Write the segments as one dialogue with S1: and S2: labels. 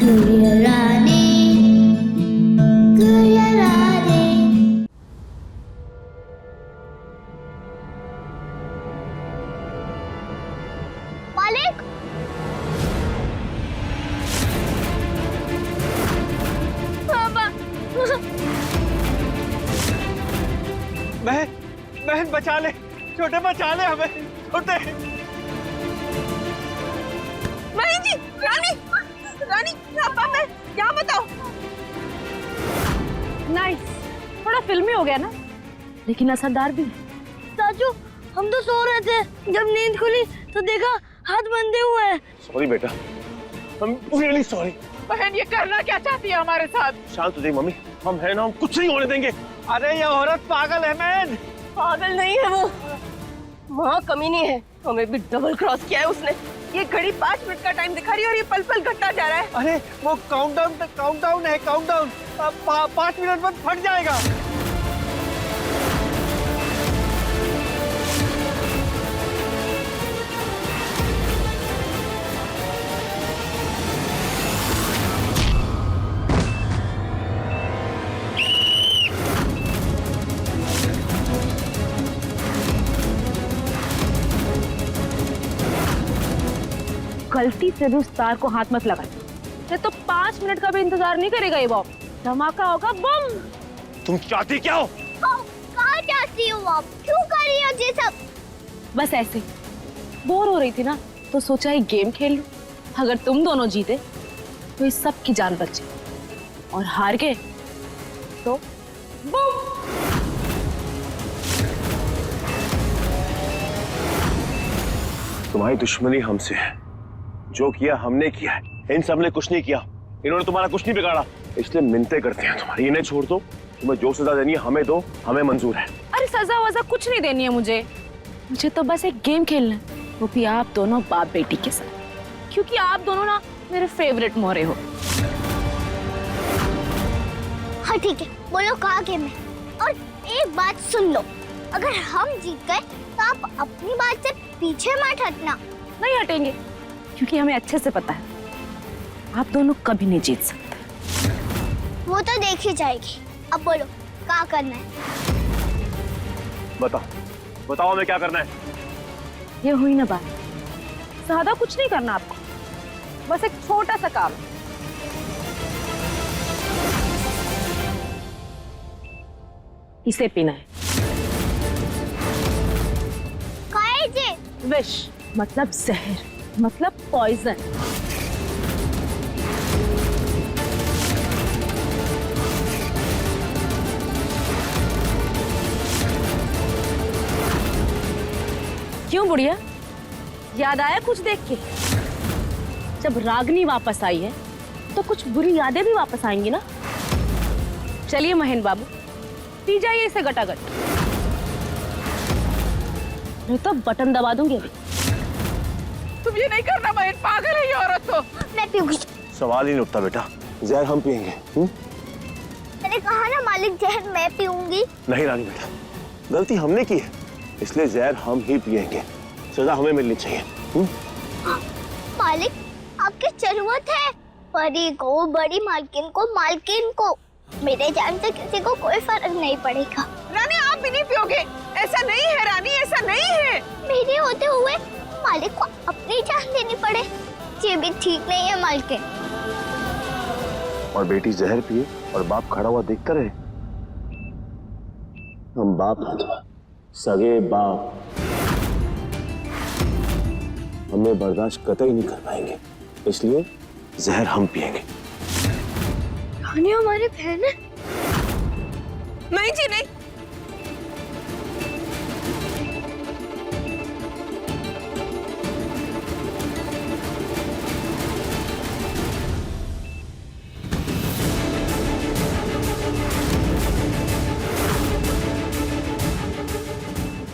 S1: गुरियराने गुरियराने। मालिक,
S2: पापा।
S3: बहन, बहन बचा ले, छोटे बचा ले हमें, छोटे।
S2: मही जी, रानी, रानी, पापा मैं क्या बताओ? नाइस, थोड़ा फिल्मी हो गया ना, लेकिन असरदार भी है।
S4: चाचू, हम तो सो रहे थे, जब नींद खुली तो देखा हाथ बंधे हुए हैं।
S3: सॉरी बेटा, हम रियली सॉरी।
S2: बहन ये करना क्या चाहती है हमारे साथ?
S3: शांत हो जाइए मम्मी, हम है ना, हम कुछ नहीं होने देंगे। अरे ये औरत पागल है मैन।
S2: पागल नहीं है वो, वहाँ कमीनी है, हमें भी डबल क्रॉस किया है उसने। ये घड़ी 5 मिनट का टाइम दिखा रही है और ये पल पल घटता जा रहा है।
S3: अरे वो काउंटडाउन है, काउंटडाउन 5 मिनट बाद फट जाएगा।
S4: गलती से भी उस तार को हाथ मत लगा, ये तो 5 मिनट का भी इंतजार नहीं करेगा ये बॉम्ब। धमाका होगा बम।
S3: तुम चाहती क्या हो?
S1: कहाँ जाती हो आप? क्यों कर रही हो ये सब?
S4: बस ऐसे बोर हो रही थी ना, तो सोचा एक गेम खेल लूं। अगर तुम दोनों जीते तो इस सब की जान बचे, और हार गए तो बम।
S3: तुम्हारी दुश्मनी हमसे है, जो किया हमने किया है, इन सब ने कुछ नहीं किया। इन्होंने तुम्हारा कुछ नहीं बिगाड़ा, इसलिए मिन्नतें करते हैं तुम्हारी। इन्हें छोड़ दो, तुम्हें जो सजा देनी है हमें दो, हमें मंजूर है।
S4: अरे सजा वजा कुछ नहीं देनी है मुझे तो बस एक गेम खेलना है, वो भी आप दोनों बाप बेटी के साथ, क्योंकि आप दोनों ना मेरे फेवरेट मोरे हो।
S1: हाँ ठीक है, बोलो कहाँ गेम है। और एक बात सुन लो, अगर हम जीत गए तो आप अपनी बात से पीछे मत हटना।
S4: नहीं हटेंगे, क्योंकि हमें अच्छे से पता है आप दोनों कभी नहीं जीत सकते।
S1: वो तो देखी जाएगी। अब बोलो क्या करना है?
S3: बताओ, बताओ हमें क्या करना है।
S4: ये हुई ना बात, ज्यादा कुछ नहीं करना आपको, बस एक छोटा सा काम। इसे पीना है।
S1: काय जे?
S4: विष मतलब जहर, मतलब पॉइजन। क्यों बुढ़िया, याद आया कुछ देख के? जब रागनी वापस आई है तो कुछ बुरी यादें भी वापस आएंगी ना। चलिए महेंद्र बाबू, पी जाइए इसे गटागट, नहीं तो बटन दबा दूंगी अभी।
S2: तुम ये नहीं करना महेंद्र, पागल है ये औरत तो।
S1: मैं पीऊंगी।
S3: सवाल ही नहीं उठता बेटा, जहर हम पिएंगे।
S1: मैंने कहा ना मालिक, जहर मैं पीऊंगी।
S3: नहीं रानी बेटा, गलती हमने की है, इसलिए जहर हम ही पिएंगे, सजा हमें मिलनी चाहिए।
S1: मालिक आपकी जरूरत है, परी को, बड़ी मालकिन को। मेरे जान से किसी को कोई फर्क नहीं पड़ेगा।
S2: रानी आप भी नहीं पियोगे, ऐसा नहीं है रानी, ऐसा नहीं है।
S1: मेरे होते हुए मालिक को अपनी जान देनी पड़े, ये भी ठीक नहीं है मालकिन।
S3: और बेटी जहर पिए और बाप खड़ा हुआ देखता रहे? हम बाप हैं, सगे बाप, हमें बर्दाश्त कतई नहीं कर पाएंगे, इसलिए जहर हम पिएंगे।
S1: रानी हमारी बहन है।
S2: नहीं जी नहीं।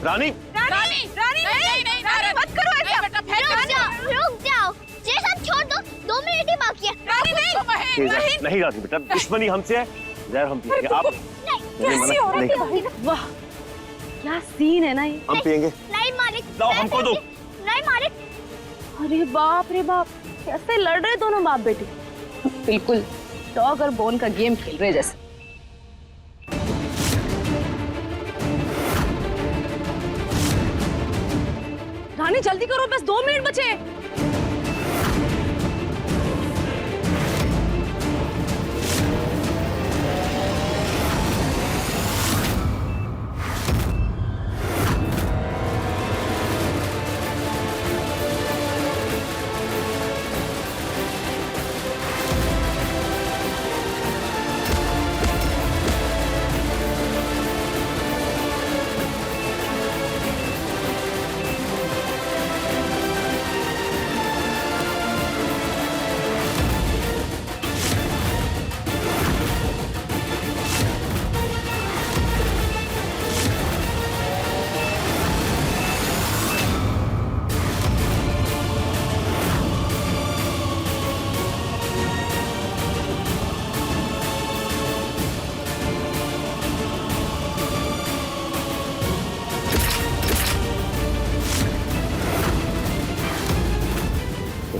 S3: रानी,
S2: रानी, रानी, नहीं, मत करो ऐसा।
S1: रुक जाओ, ये सब छोड़ दो, 2 मिनट ही बाकी है।
S3: नहीं रानी बेटा, दुश्मनी हमसे है, जहर हम पिएंगे। आप
S4: कैसी औरत है भाई? वाह क्या सीन है ना ये।
S3: हम पिएंगे।
S1: नहीं मालिक,
S3: लाओ हमको दो।
S1: नहीं मालिक।
S4: अरे बाप रे बाप, कैसे लड़ रहे दोनों बाप बेटे। बिल्कुल डॉग और बोन का गेम खेल रहे जैसे। रानी जल्दी करो, बस 2 मिनट बचे।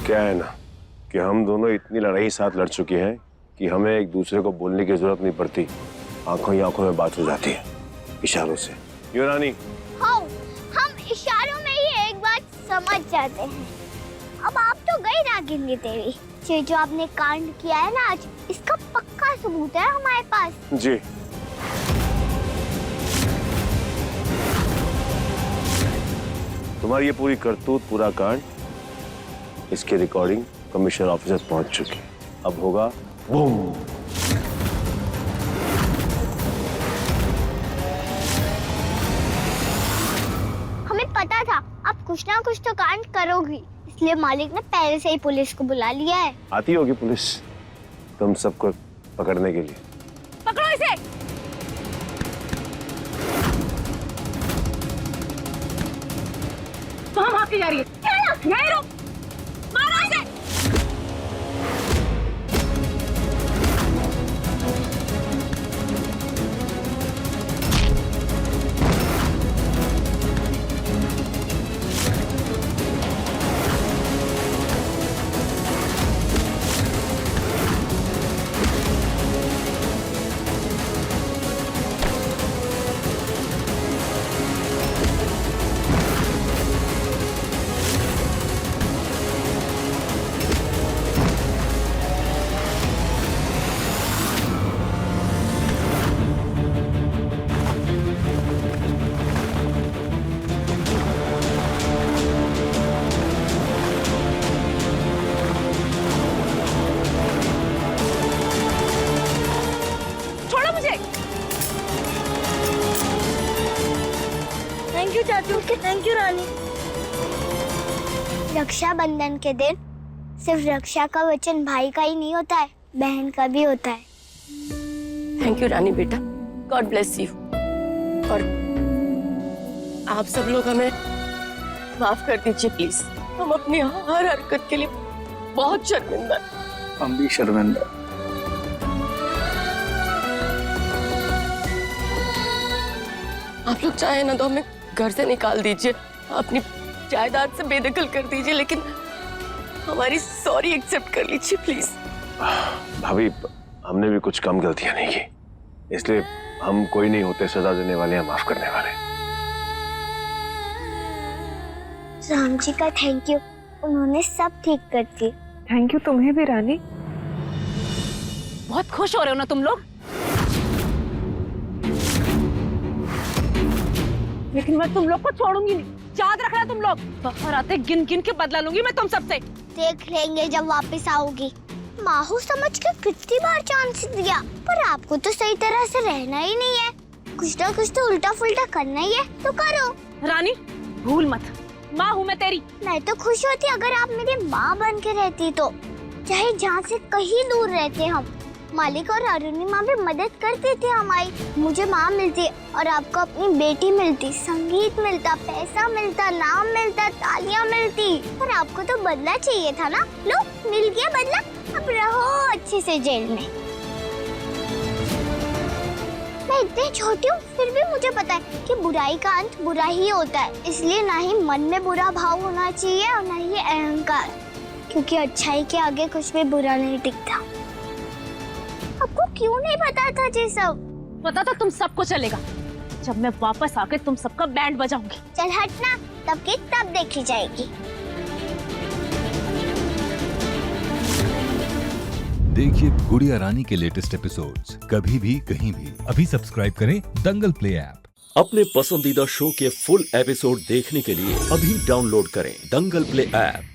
S3: क्या है ना कि हम दोनों इतनी लड़ाई साथ लड़ चुके हैं कि हमें एक दूसरे को बोलने की जरूरत नहीं पड़ती। आंखों ही आंखों में बात हो जाती है इशारों से। क्यों रानी?
S1: हाँ, हम इशारों में ही एक बात समझ जाते हैं। अब आप तो गई रागिनी देवी, ये जो आपने कांड किया है ना आज, इसका पक्का सबूत है हमारे पास।
S3: जी तुम्हारी ये पूरी करतूत, पूरा कांड, इसकी रिकॉर्डिंग कमिश्नर ऑफिस पहुंच चुकी है। अब होगा बूम।
S1: हमें पता था आप कुछ ना कुछ तो कांड करोगी, इसलिए मालिक ने पहले से ही पुलिस को बुला लिया है।
S3: आती होगी पुलिस तुम सबको पकड़ने के लिए।
S4: पकड़ो इसे। कहाँ भागती जा रही है? यहीं रुक। मारो इसे।
S1: थैंक यू चाचू। थैंक यू रानी। रक्षाबंधन के दिन सिर्फ रक्षा का वचन भाई का ही नहीं होता है, बहन का भी होता है।
S2: थैंक यू रानी बेटा, गॉड ब्लेस यू। और आप सब लोग हमें माफ कर दीजिए प्लीज, हम अपनी हर हरकत के लिए बहुत शर्मिंदा।
S5: हम भी शर्मिंदा।
S2: आप लोग चाहे ना तो हमें घर से निकाल दीजिए, अपनी जायदाद से बेदखल कर दीजिए, लेकिन हमारी सॉरी एक्सेप्ट कर लीजिए प्लीज।
S3: भाभी हमने भी कुछ कम गलतियां नहीं की, इसलिए हम कोई नहीं होते सजा देने वाले या माफ करने वाले।
S1: राम जी का थैंक यू, उन्होंने सब ठीक कर दिया।
S6: थैंक यू तुम्हें भी रानी।
S4: बहुत खुश हो रहे हो ना तुम लोग? लेकिन मैं तुम लोग को छोड़ूंगी नहीं, याद रखना तुम लोग। बाहर आते गिन गिन के बदला लूंगी मैं तुम सबसे।
S1: देख लेंगे जब वापस आओगी। माहू समझ के कितनी बार चांस दिया, पर आपको तो सही तरह से रहना ही नहीं है। कुछ ना कुछ तो उल्टा फुल्टा करना ही है, तो करो।
S4: रानी भूल मत, माँ हूँ मैं तेरी।
S1: मैं तो खुश होती अगर आप मेरी माँ बन के रहती, तो चाहे जहाँ से कहीं दूर रहते हम। मालिक और अरुणिमा भी मदद करते थे हमारी। मुझे माँ मिलती और आपको अपनी बेटी मिलती, संगीत मिलता, पैसा मिलता, नाम मिलता, तालियां मिलती। पर आपको तो बदला चाहिए था ना। लो मिल गया बदला, अब रहो अच्छे से जेल में। मैं इतनी छोटी हूँ फिर भी मुझे पता है कि बुराई का अंत बुरा ही होता है। इसलिए ना ही मन में बुरा भाव होना चाहिए और ना ही अहंकार। क्योंकि अच्छाई के आगे कुछ भी बुरा नहीं टिकता। आपको क्यों नहीं पता था ये सब?
S4: पता तो तुम सबको चलेगा जब मैं वापस आकर तुम सबका बैंड बजाऊंगी।
S1: चल हटना, तब की तब देखी जाएगी।
S7: देखिए गुड़िया रानी के लेटेस्ट एपिसोड्स कभी भी कहीं भी। अभी सब्सक्राइब करें दंगल प्ले ऐप।
S8: अपने पसंदीदा शो के फुल एपिसोड देखने के लिए अभी डाउनलोड करें दंगल प्ले ऐप।